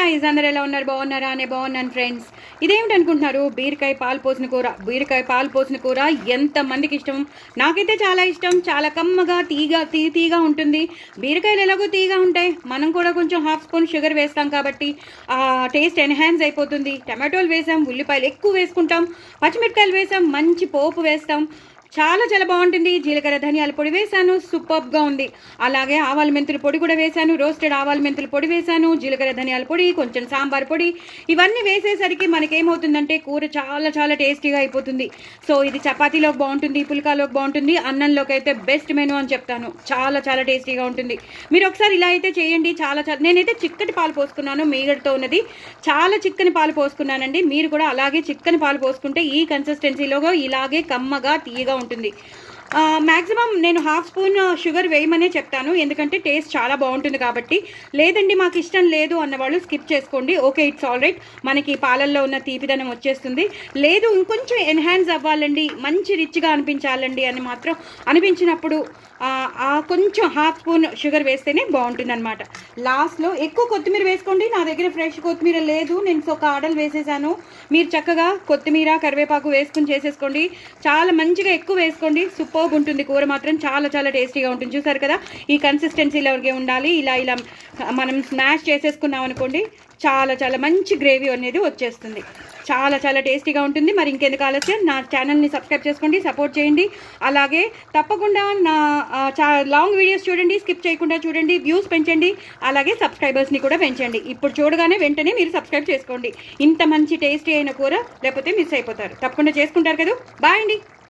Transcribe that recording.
Guys, అందరూ ఎలా ఉన్నారు? బాగున్నారా? అనే బాగున్నాను ఫ్రెండ్స్. ఇదేమిటి అనుకుంటున్నారు? బీరకాయ పాలు పోసిన కూర. బీరకాయ పాలు పోసిన కూర ఎంతమందికి ఇష్టం? నాకైతే చాలా ఇష్టం. చాలా కమ్మగా తీగా ఉంటుంది. బీరకాయలు ఎలాగో తీగా ఉంటాయి, మనం కూడా కొంచెం హాఫ్ స్పూన్ షుగర్ వేస్తాం కాబట్టి టేస్ట్ ఎన్హాన్స్ అయిపోతుంది. టమాటోలు వేసాం, ఉల్లిపాయలు ఎక్కువ వేసుకుంటాం, పచ్చిమిరపకాయలు వేసాం, మంచి పోపు వేస్తాం, చాలా చాలా బాగుంటుంది. జీలకర్ర ధనియాల పొడి వేసాను, సూపర్గా ఉంది. అలాగే ఆవాల మెంతుల పొడి కూడా వేసాను, రోస్టెడ్ ఆవాల మెంతుల పొడి వేసాను, జీలకర్ర ధనియాల పొడి, కొంచెం సాంబార్ పొడి. ఇవన్నీ వేసేసరికి మనకేమవుతుందంటే కూర చాలా చాలా టేస్టీగా అయిపోతుంది. సో ఇది చపాతీలోకి బాగుంటుంది, పుల్కాలోకి బాగుంటుంది, అన్నంలోకి అయితే బెస్ట్ మెనూ అని చెప్తాను. చాలా చాలా టేస్టీగా ఉంటుంది. మీరు ఒకసారి ఇలా అయితే చేయండి. నేనైతే చిక్కటి పాలు పోసుకున్నాను, మీగడతో ఉన్నది. చాలా చిక్కని పాలు పోసుకున్నానండి. మీరు కూడా అలాగే చిక్కని పాలు పోసుకుంటే ఈ కన్సిస్టెన్సీలో ఇలాగే కమ్మగా తీయగా ఉంటుంది. మ్యాక్సిమం నేను హాఫ్ స్పూన్ షుగర్ వేయమనే చెప్తాను, ఎందుకంటే టేస్ట్ చాలా బాగుంటుంది కాబట్టి. లేదండి మాకు ఇష్టం లేదు అన్నవాళ్ళు స్కిప్ చేసుకోండి. Okay, it's all right. మనకి పాలల్లో ఉన్న తీపిదనం వచ్చేస్తుంది. లేదు ఇంకొంచెం ఎన్హాన్స్ అవ్వాలండి, మంచి రిచ్గా అనిపించాలండి అని మాత్రం అనిపించినప్పుడు కొంచెం హాఫ్ స్పూన్ షుగర్ వేస్తేనే బాగుంటుంది అనమాట. లాస్ట్లో ఎక్కువ కొత్తిమీర వేసుకోండి. నా దగ్గర ఫ్రెష్ కొత్తిమీర లేదు, నేను ఒక ఆడలు వేసేసాను. మీరు చక్కగా కొత్తిమీర కరివేపాకు వేసుకుని చేసేసుకోండి. చాలా మంచిగా ఎక్కువ వేసుకోండి. సూపర్గా ఉంటుంది కూర మాత్రం. చాలా చాలా టేస్టీగా ఉంటుంది. చూసారు కదా, ఈ కన్సిస్టెన్సీలో ఉండాలి. ఇలా మనం స్మాష్ చేసేసుకున్నాం అనుకోండి, చాలా చాలా మంచి గ్రేవీ అనేది వచ్చేస్తుంది. చాలా చాలా టేస్టీగా ఉంటుంది. మరి ఇంకెందుకు ఆలస్యం, నా ఛానల్ని సబ్స్క్రైబ్ చేసుకోండి, సపోర్ట్ చేయండి. అలాగే తప్పకుండా నా లాంగ్ వీడియోస్ చూడండి, స్కిప్ చేయకుండా చూడండి, వ్యూస్ పెంచండి, అలాగే సబ్స్క్రైబర్స్ని కూడా పెంచండి. ఇప్పుడు చూడగానే వెంటనే మీరు సబ్స్క్రైబ్ చేసుకోండి. ఇంత మంచి టేస్టీ అయిన కూర లేకపోతే మిస్ అయిపోతారు. తప్పకుండా చేసుకుంటారు కదా. బాయ్ అండి.